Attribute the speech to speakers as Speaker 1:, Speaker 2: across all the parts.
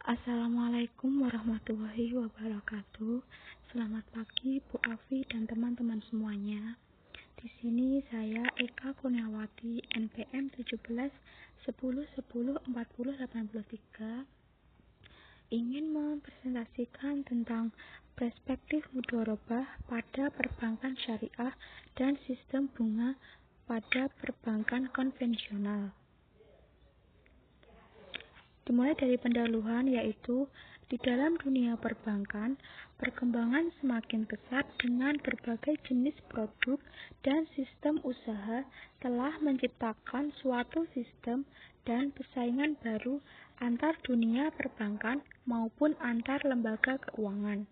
Speaker 1: Assalamualaikum warahmatullahi wabarakatuh. Selamat pagi Bu Afi dan teman-teman semuanya. Di sini saya Eka Kurniawati, NPM 17 10 10 40 83, ingin mempresentasikan tentang perspektif mudharabah pada perbankan syariah dan sistem bunga pada perbankan konvensional. Dimulai dari pendahuluan, yaitu di dalam dunia perbankan, perkembangan semakin pesat dengan berbagai jenis produk dan sistem usaha telah menciptakan suatu sistem dan persaingan baru antar dunia perbankan maupun antar lembaga keuangan.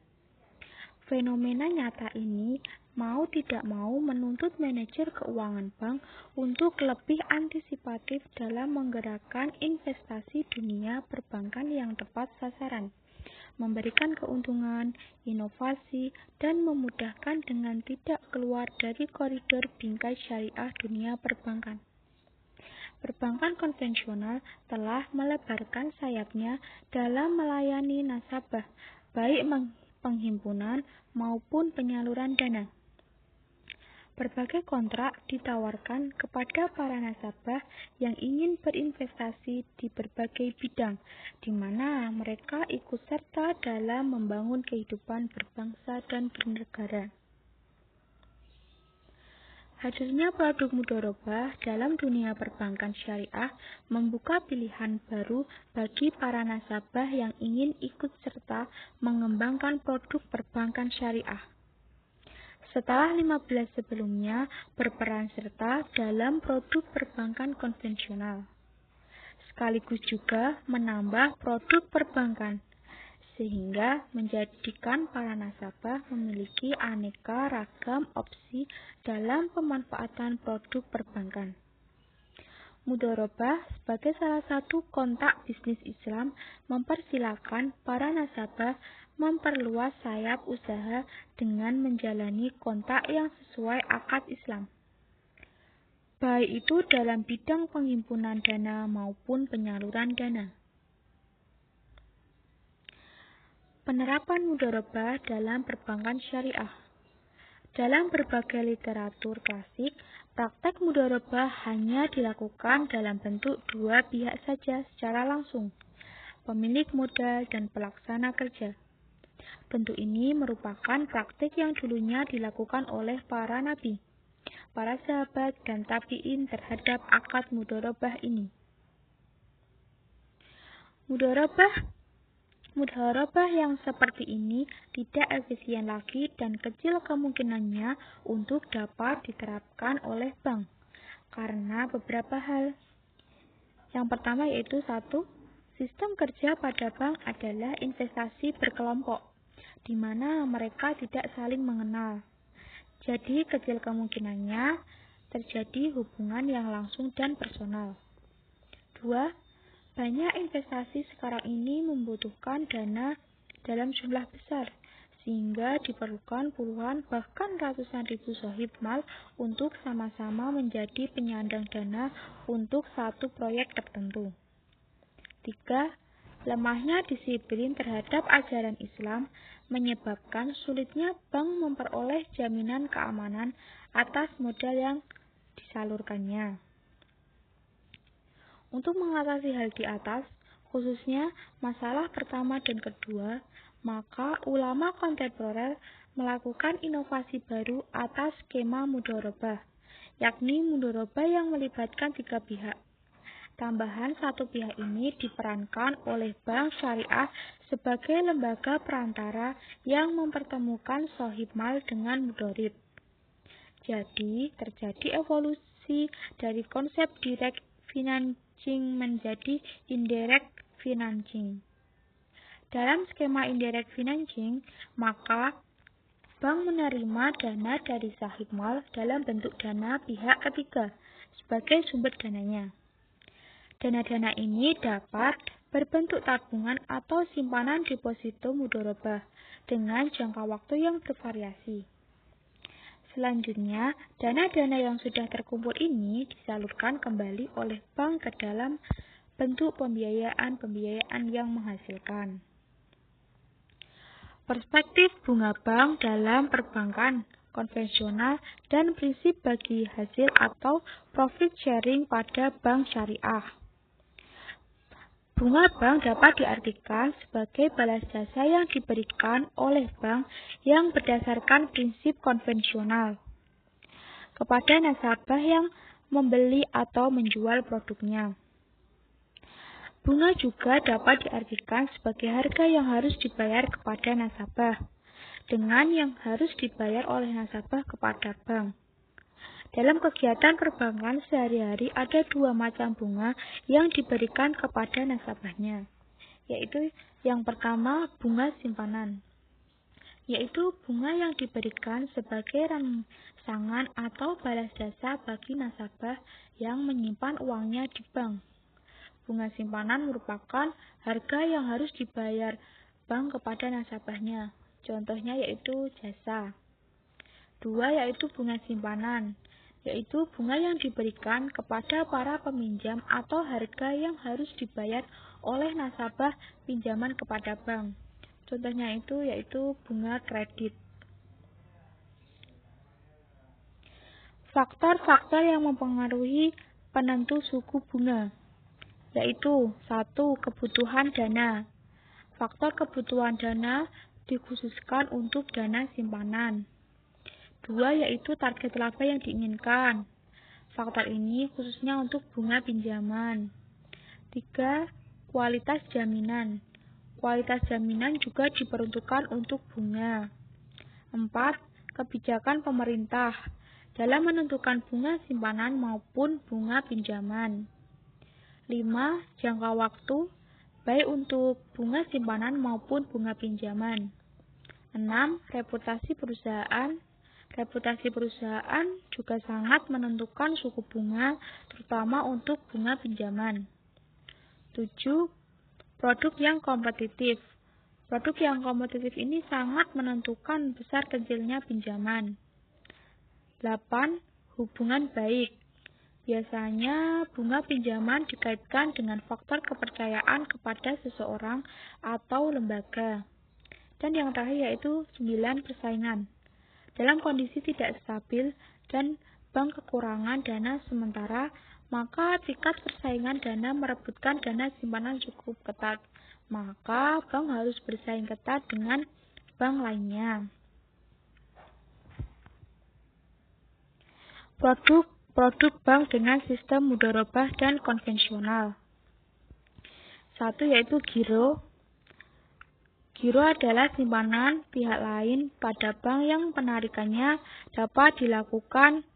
Speaker 1: Fenomena nyata ini mau tidak mau menuntut manajer keuangan bank untuk lebih antisipatif dalam menggerakkan investasi dunia perbankan yang tepat sasaran, memberikan keuntungan, inovasi, dan memudahkan dengan tidak keluar dari koridor bingkai syariah dunia perbankan. Perbankan konvensional telah melebarkan sayapnya dalam melayani nasabah, baik penghimpunan maupun penyaluran dana. Berbagai kontrak ditawarkan kepada para nasabah yang ingin berinvestasi di berbagai bidang, di mana mereka ikut serta dalam membangun kehidupan berbangsa dan bernegara. Hadirnya produk mudharabah dalam dunia perbankan syariah membuka pilihan baru bagi para nasabah yang ingin ikut serta mengembangkan produk perbankan syariah. Setelah 15 sebelumnya berperan serta dalam produk perbankan konvensional, sekaligus juga menambah produk perbankan, sehingga menjadikan para nasabah memiliki aneka ragam opsi dalam pemanfaatan produk perbankan. Mudharabah sebagai salah satu kontak bisnis Islam mempersilakan para nasabah memperluas sayap usaha dengan menjalani kontak yang sesuai akad Islam, baik itu dalam bidang penghimpunan dana maupun penyaluran dana. Penerapan mudharabah dalam perbankan syariah. Dalam berbagai literatur klasik, praktek mudharabah hanya dilakukan dalam bentuk dua pihak saja secara langsung, pemilik modal dan pelaksana kerja. Bentuk ini merupakan praktik yang dulunya dilakukan oleh para nabi, para sahabat, dan tabi'in terhadap akad mudharabah ini. Mudharabah yang seperti ini tidak efisien lagi dan kecil kemungkinannya untuk dapat diterapkan oleh bank karena beberapa hal. Yang pertama yaitu 1. Sistem kerja pada bank adalah investasi berkelompok, di mana mereka tidak saling mengenal. Jadi kecil kemungkinannya terjadi hubungan yang langsung dan personal. 2. Banyak investasi sekarang ini membutuhkan dana dalam jumlah besar, sehingga diperlukan puluhan bahkan ratusan ribu sahib mal untuk sama-sama menjadi penyandang dana untuk satu proyek tertentu. 3. Lemahnya disiplin terhadap ajaran Islam menyebabkan sulitnya bank memperoleh jaminan keamanan atas modal yang disalurkannya. Untuk mengatasi hal di atas, khususnya masalah pertama dan kedua, maka ulama kontemporer melakukan inovasi baru atas skema mudharabah, yakni mudharabah yang melibatkan tiga pihak. Tambahan satu pihak ini diperankan oleh bank syariah sebagai lembaga perantara yang mempertemukan shahib mal dengan mudharib. Jadi, terjadi evolusi dari konsep direct financing menjadi indirect financing. Dalam skema indirect financing, maka bank menerima dana dari sahib mal dalam bentuk dana pihak ketiga sebagai sumber dananya. Dana-dana ini dapat berbentuk tabungan atau simpanan deposito mudharabah dengan jangka waktu yang bervariasi. Selanjutnya, dana-dana yang sudah terkumpul ini disalurkan kembali oleh bank ke dalam bentuk pembiayaan yang menghasilkan. Perspektif bunga bank dalam perbankan konvensional dan prinsip bagi hasil atau profit sharing pada bank syariah. Bunga bank dapat diartikan sebagai balas jasa yang diberikan oleh bank yang berdasarkan prinsip konvensional kepada nasabah yang membeli atau menjual produknya. Bunga juga dapat diartikan sebagai harga yang harus dibayar kepada nasabah, dengan yang harus dibayar oleh nasabah kepada bank. Dalam kegiatan perbankan sehari-hari ada dua macam bunga yang diberikan kepada nasabahnya, yaitu yang pertama bunga simpanan, yaitu bunga yang diberikan sebagai rangsangan atau balas jasa bagi nasabah yang menyimpan uangnya di bank. Bunga simpanan merupakan harga yang harus dibayar bank kepada nasabahnya. Contohnya yaitu jasa. Dua yaitu bunga simpanan, yaitu bunga yang diberikan kepada para peminjam atau harga yang harus dibayar oleh nasabah pinjaman kepada bank. Contohnya itu yaitu bunga kredit. Faktor-faktor yang mempengaruhi penentu suku bunga, yaitu 1. Kebutuhan dana. Faktor kebutuhan dana dikhususkan untuk dana simpanan. 2. Yaitu target laba yang diinginkan. Faktor ini khususnya untuk bunga pinjaman. 3. Kualitas jaminan. Kualitas jaminan juga diperuntukkan untuk bunga. 4. Kebijakan pemerintah dalam menentukan bunga simpanan maupun bunga pinjaman. 5. Jangka waktu, baik untuk bunga simpanan maupun bunga pinjaman. 6. Reputasi perusahaan. Reputasi perusahaan juga sangat menentukan suku bunga, terutama untuk bunga pinjaman. 7. Produk yang kompetitif. Produk yang kompetitif ini sangat menentukan besar kecilnya pinjaman. 8. Hubungan baik. Biasanya, bunga pinjaman dikaitkan dengan faktor kepercayaan kepada seseorang atau lembaga. Dan yang terakhir yaitu 9. Persaingan. Dalam kondisi tidak stabil dan bank kekurangan dana sementara, maka tingkat persaingan dana merebutkan dana simpanan cukup ketat. Maka bank harus bersaing ketat dengan bank lainnya. Produk bank dengan sistem mudharabah dan konvensional. 1. Yaitu giro. Giro adalah simpanan pihak lain pada bank yang penarikannya dapat dilakukan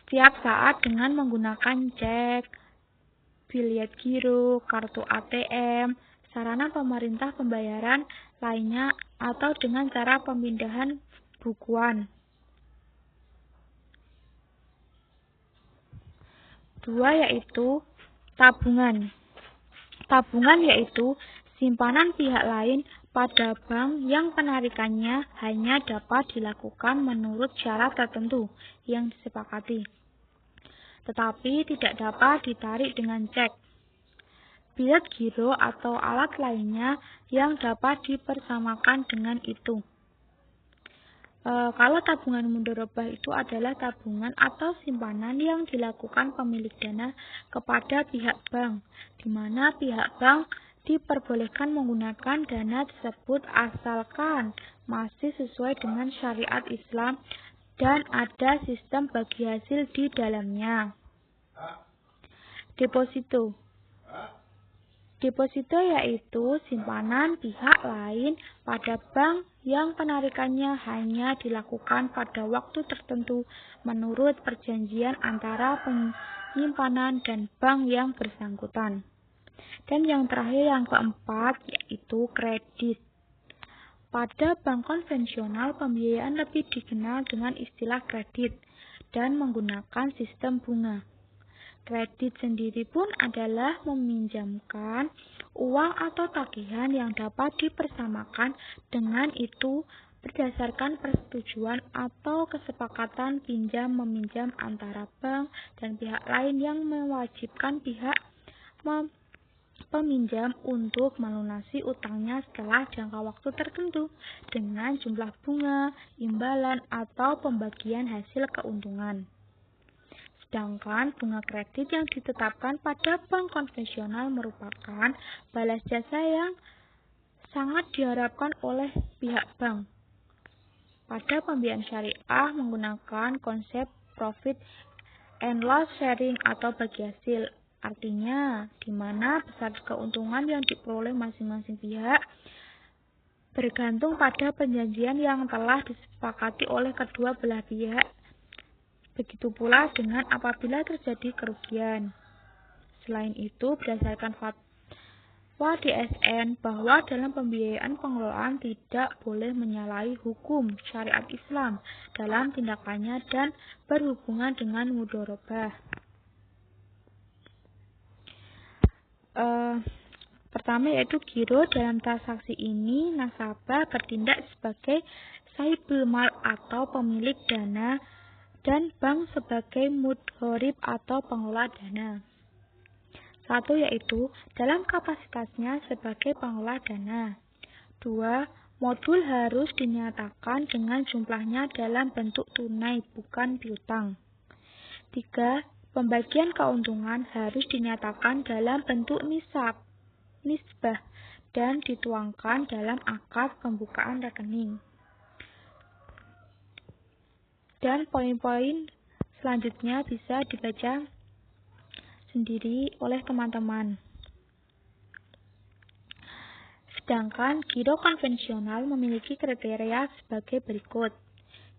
Speaker 1: setiap saat dengan menggunakan cek, bilet giro, kartu ATM, sarana pemerintah pembayaran lainnya, atau dengan cara pemindahan bukuan. 2. Yaitu tabungan. Tabungan yaitu simpanan pihak lain pada bank yang penarikannya hanya dapat dilakukan menurut syarat tertentu yang disepakati, tetapi tidak dapat ditarik dengan cek, bilet giro atau alat lainnya yang dapat dipersamakan dengan itu. Kalau tabungan mudharabah itu adalah tabungan atau simpanan yang dilakukan pemilik dana kepada pihak bank, di mana pihak bank diperbolehkan menggunakan dana tersebut asalkan masih sesuai dengan syariat Islam dan ada sistem bagi hasil di dalamnya. Deposito. Deposito yaitu simpanan pihak lain pada bank yang penarikannya hanya dilakukan pada waktu tertentu menurut perjanjian antara penyimpanan dan bank yang bersangkutan. Dan yang terakhir, yang keempat, yaitu kredit. Pada bank konvensional, pembiayaan lebih dikenal dengan istilah kredit dan menggunakan sistem bunga. Kredit sendiri pun adalah meminjamkan uang atau tagihan yang dapat dipersamakan dengan itu berdasarkan persetujuan atau kesepakatan pinjam-meminjam antara bank dan pihak lain yang mewajibkan pihak peminjam untuk melunasi utangnya setelah jangka waktu tertentu dengan jumlah bunga, imbalan, atau pembagian hasil keuntungan. Sedangkan bunga kredit yang ditetapkan pada bank konvensional merupakan balas jasa yang sangat diharapkan oleh pihak bank. Pada pembiayaan syariah menggunakan konsep profit and loss sharing atau bagi hasil. Artinya, di mana besar keuntungan yang diperoleh masing-masing pihak bergantung pada perjanjian yang telah disepakati oleh kedua belah pihak. Begitu pula dengan apabila terjadi kerugian. Selain itu, berdasarkan fatwa DSN bahwa dalam pembiayaan pengelolaan tidak boleh menyalahi hukum syariat Islam dalam tindakannya dan berhubungan dengan mudharabah. Pertama yaitu giro. Dalam transaksi ini nasabah bertindak sebagai sahibul mal atau pemilik dana dan bank sebagai mudharib atau pengelola dana. Satu yaitu dalam kapasitasnya sebagai pengelola dana. 2. Modul harus dinyatakan dengan jumlahnya dalam bentuk tunai bukan piutang. 3. Pembagian keuntungan harus dinyatakan dalam bentuk nisbah dan dituangkan dalam akad pembukaan rekening. Dan poin-poin selanjutnya bisa dibaca sendiri oleh teman-teman. Sedangkan giro konvensional memiliki kriteria sebagai berikut.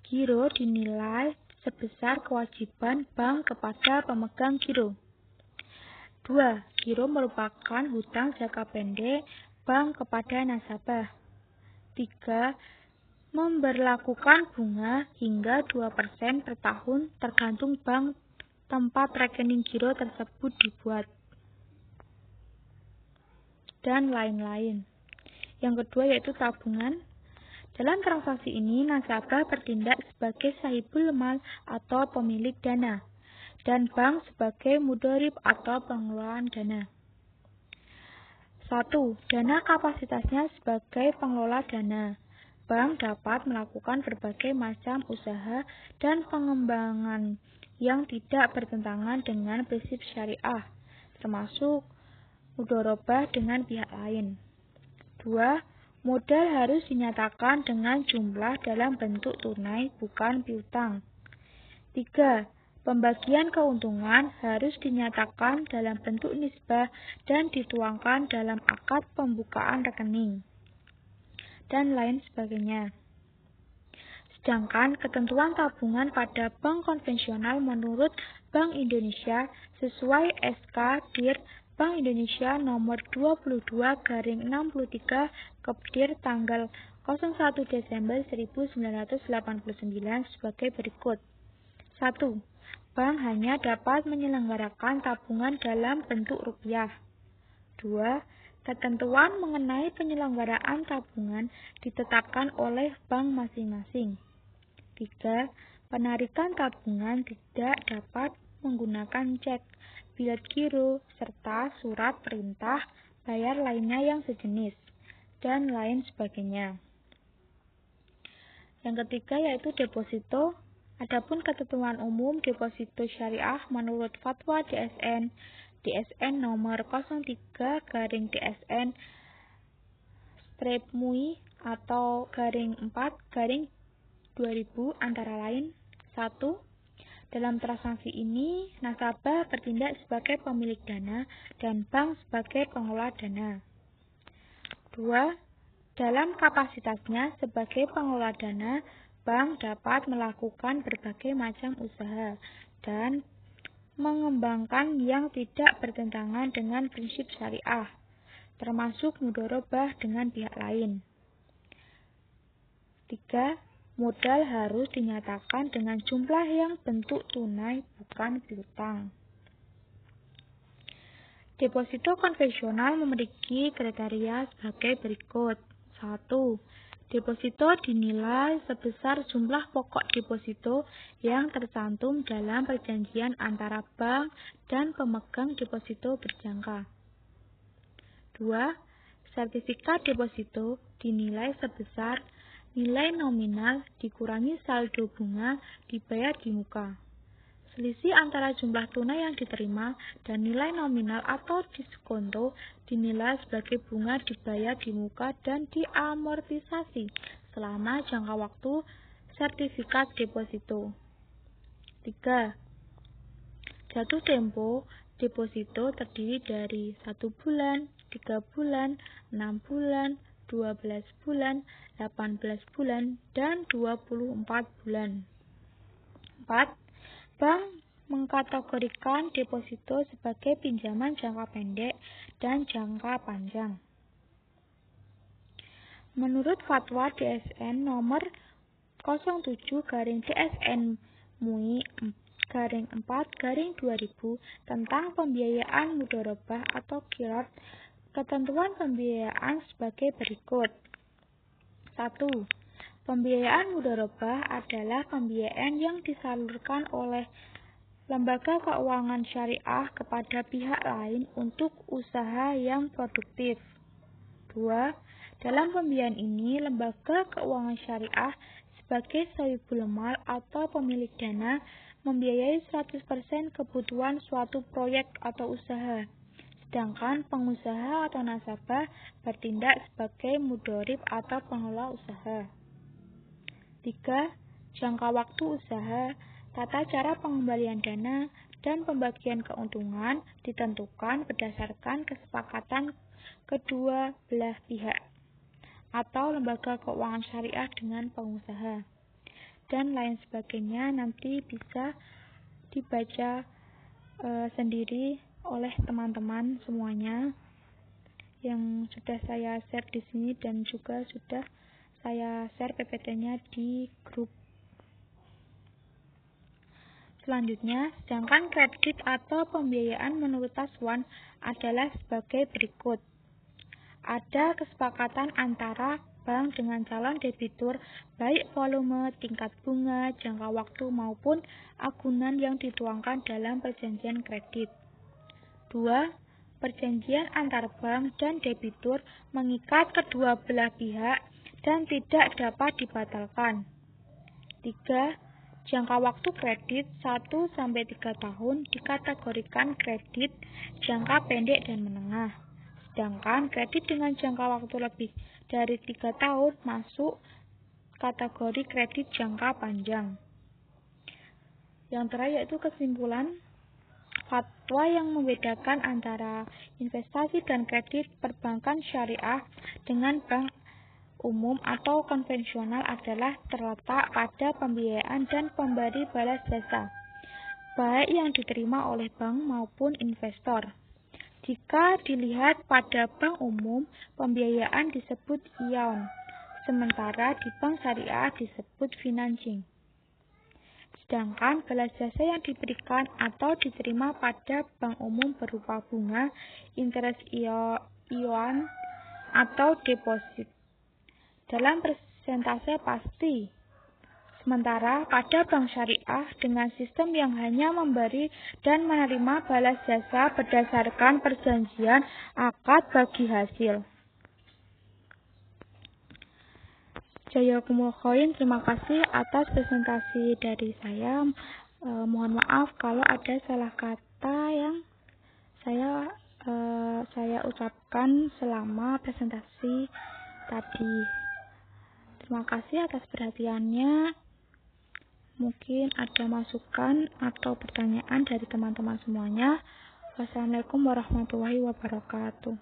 Speaker 1: Giro dinilai sebesar kewajiban bank kepada pemegang giro. 2. Giro merupakan hutang jangka pendek bank kepada nasabah. 3. Memberlakukan bunga hingga 2% per tahun tergantung bank tempat rekening giro tersebut dibuat. Dan lain-lain. Yang kedua yaitu tabungan. Dalam transaksi ini, nasabah bertindak sebagai sahibul mal atau pemilik dana, dan bank sebagai mudharib atau pengelolaan dana. 1. Dana kapasitasnya sebagai pengelola dana. Bank dapat melakukan berbagai macam usaha dan pengembangan yang tidak bertentangan dengan prinsip syariah, termasuk mudharabah dengan pihak lain. 2. Modal harus dinyatakan dengan jumlah dalam bentuk tunai bukan piutang. 3. Pembagian keuntungan harus dinyatakan dalam bentuk nisbah dan dituangkan dalam akad pembukaan rekening, dan lain sebagainya. Sedangkan ketentuan tabungan pada bank konvensional menurut Bank Indonesia sesuai SK Dir Bank Indonesia nomor 22/63 Kepdir tanggal 01 Desember 1989 sebagai berikut. 1. Bank hanya dapat menyelenggarakan tabungan dalam bentuk rupiah. 2. Ketentuan mengenai penyelenggaraan tabungan ditetapkan oleh bank masing-masing. 3. Penarikan tabungan tidak dapat menggunakan cek, bilet giro, serta surat perintah bayar lainnya yang sejenis, dan lain sebagainya. Yang ketiga yaitu deposito. Adapun ketentuan umum deposito syariah menurut fatwa DSN nomor 03/DSN/MUI atau /4/2000 antara lain. 1. Dalam transaksi ini, nasabah bertindak sebagai pemilik dana dan bank sebagai pengelola dana. 2. Dalam kapasitasnya sebagai pengelola dana, bank dapat melakukan berbagai macam usaha dan mengembangkan yang tidak bertentangan dengan prinsip syariah, termasuk mudharabah dengan pihak lain. 3. Modal harus dinyatakan dengan jumlah yang bentuk tunai bukan piutang. Deposito konvensional memiliki kriteria sebagai berikut. 1. Deposito dinilai sebesar jumlah pokok deposito yang tercantum dalam perjanjian antara bank dan pemegang deposito berjangka. 2. Sertifikat deposito dinilai sebesar nilai nominal dikurangi saldo bunga dibayar di muka. Selisih antara jumlah tunai yang diterima dan nilai nominal atau diskonto dinilai sebagai bunga dibayar di muka dan diamortisasi selama jangka waktu sertifikat deposito. 3. Jatuh tempo deposito terdiri dari 1 bulan, 3 bulan, 6 bulan, 12 bulan, 18 bulan, dan 24 bulan. 4. Bank mengkategorikan deposito sebagai pinjaman jangka pendek dan jangka panjang. Menurut Fatwa DSN nomor 07/DSN MUI 4/2000 tentang pembiayaan mudharabah atau qirad, ketentuan pembiayaan sebagai berikut. 1. Pembiayaan mudharabah adalah pembiayaan yang disalurkan oleh lembaga keuangan syariah kepada pihak lain untuk usaha yang produktif. 2. Dalam pembiayaan ini, lembaga keuangan syariah sebagai sahibul mal atau pemilik dana membiayai 100% kebutuhan suatu proyek atau usaha, sedangkan pengusaha atau nasabah bertindak sebagai mudharib atau pengelola usaha. 3. Jangka waktu usaha, tata cara pengembalian dana, dan pembagian keuntungan ditentukan berdasarkan kesepakatan kedua belah pihak atau lembaga keuangan syariah dengan pengusaha, dan lain sebagainya. Nanti bisa dibaca sendiri oleh teman-teman semuanya yang sudah saya share di sini, dan juga sudah saya share PPT-nya di grup. Selanjutnya, sedangkan kredit atau pembiayaan menurut Taswan adalah sebagai berikut. Ada kesepakatan antara bank dengan calon debitur, baik volume, tingkat bunga, jangka waktu maupun agunan yang dituangkan dalam perjanjian kredit. 2. Perjanjian antar bank dan debitur mengikat kedua belah pihak dan tidak dapat dibatalkan. 3. Jangka waktu kredit 1-3 tahun dikategorikan kredit jangka pendek dan menengah, sedangkan kredit dengan jangka waktu lebih dari 3 tahun masuk kategori kredit jangka panjang. Yang terakhir yaitu kesimpulan fatwa yang membedakan antara investasi dan kredit perbankan syariah dengan bank umum atau konvensional adalah terletak pada pembiayaan dan pemberi balas jasa, baik yang diterima oleh bank maupun investor. Jika dilihat pada bank umum, pembiayaan disebut ion, sementara di bank syariah disebut financing. Sedangkan balas jasa yang diberikan atau diterima pada bank umum berupa bunga, interest ion, atau deposit dalam persentase pasti. Sementara pada bank syariah dengan sistem yang hanya memberi dan menerima balas jasa berdasarkan perjanjian akad bagi hasil. Jazakumullah khairan, terima kasih atas presentasi dari saya. Mohon maaf kalau ada salah kata yang saya ucapkan selama presentasi tadi. Terima kasih atas perhatiannya. Mungkin ada masukan atau pertanyaan dari teman-teman semuanya. Wassalamualaikum warahmatullahi wabarakatuh.